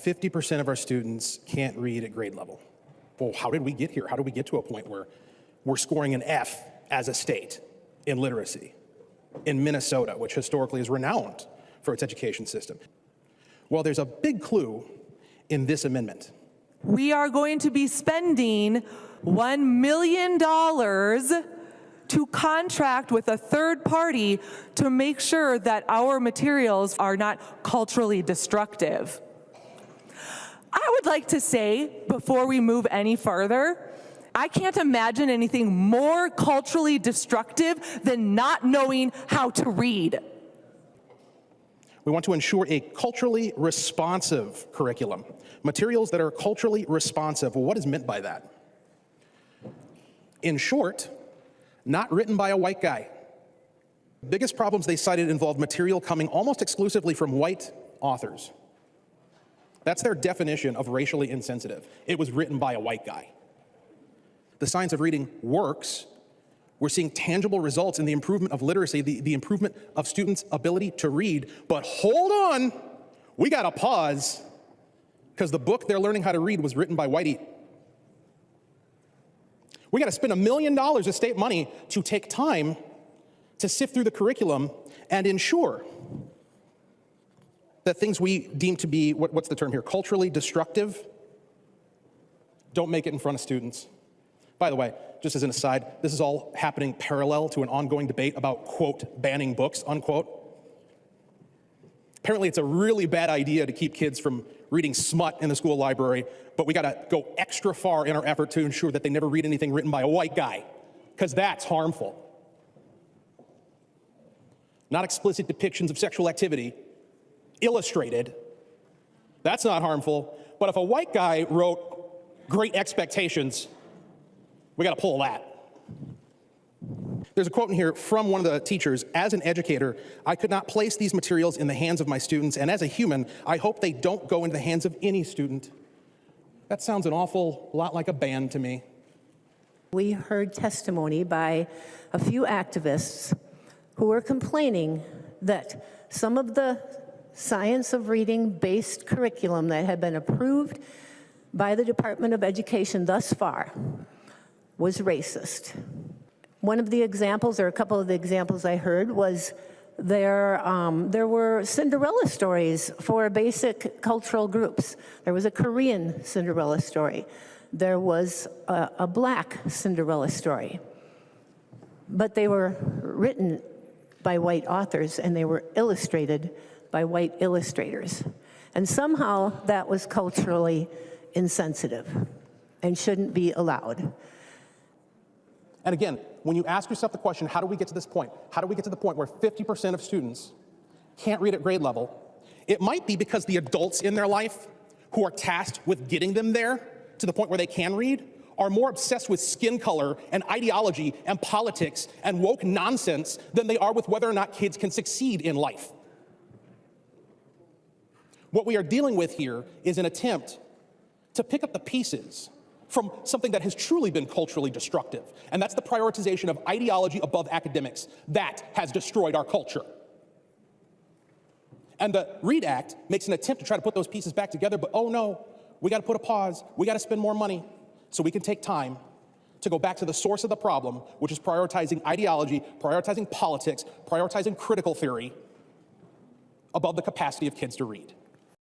50% of our students can't read at grade level. Well, how did we get here? How did we get to a point where we're scoring an F as a state in literacy in Minnesota, which historically is renowned for its education system? Well, there's a big clue in this amendment. We are going to be spending $1 million to contract with a third party to make sure that our materials are not culturally destructive. I would like to say, before we move any further, I can't imagine anything more culturally destructive than not knowing how to read. We want to ensure a culturally responsive curriculum. Materials that are culturally responsive. Well, what is meant by that? In short, not written by a white guy. The biggest problems they cited involved material coming almost exclusively from white authors. That's their definition of racially insensitive. It was written by a white guy. The science of reading works. We're seeing tangible results in the improvement of literacy, the improvement of students' ability to read. But hold on, we gotta pause, because the book they're learning how to read was written by whitey. We gotta spend $1 million of state money to take time to sift through the curriculum and ensure that things we deem to be, what's the term here, culturally destructive, don't make it in front of students. By the way, just as an aside, this is all happening parallel to an ongoing debate about, quote, banning books, unquote. Apparently it's a really bad idea to keep kids from reading smut in the school library, but we gotta go extra far in our effort to ensure that they never read anything written by a white guy, because that's harmful. Not explicit depictions of sexual activity, illustrated, that's not harmful, but if a white guy wrote Great Expectations, we gotta pull that. There's a quote in here from one of the teachers: "As an educator, I could not place these materials in the hands of my students, and as a human, I hope they don't go into the hands of any student." That sounds an awful lot like a ban to me. We heard testimony by a few activists who were complaining that some of the science of reading-based curriculum that had been approved by the Department of Education thus far was racist. One of the examples, or a couple of the examples I heard, was there were Cinderella stories for basic cultural groups. There was a Korean Cinderella story. There was a Black Cinderella story. But they were written by white authors and they were illustrated by white illustrators. And somehow that was culturally insensitive and shouldn't be allowed. And again, when you ask yourself the question, how do we get to this point? How do we get to the point where 50% of students can't read at grade level? It might be because the adults in their life who are tasked with getting them there to the point where they can read are more obsessed with skin color and ideology and politics and woke nonsense than they are with whether or not kids can succeed in life. What we are dealing with here is an attempt to pick up the pieces from something that has truly been culturally destructive, and that's the prioritization of ideology above academics. That has destroyed our culture. And the READ Act makes an attempt to try to put those pieces back together, but oh no, we gotta put a pause, we gotta spend more money so we can take time to go back to the source of the problem, which is prioritizing ideology, prioritizing politics, prioritizing critical theory above the capacity of kids to read.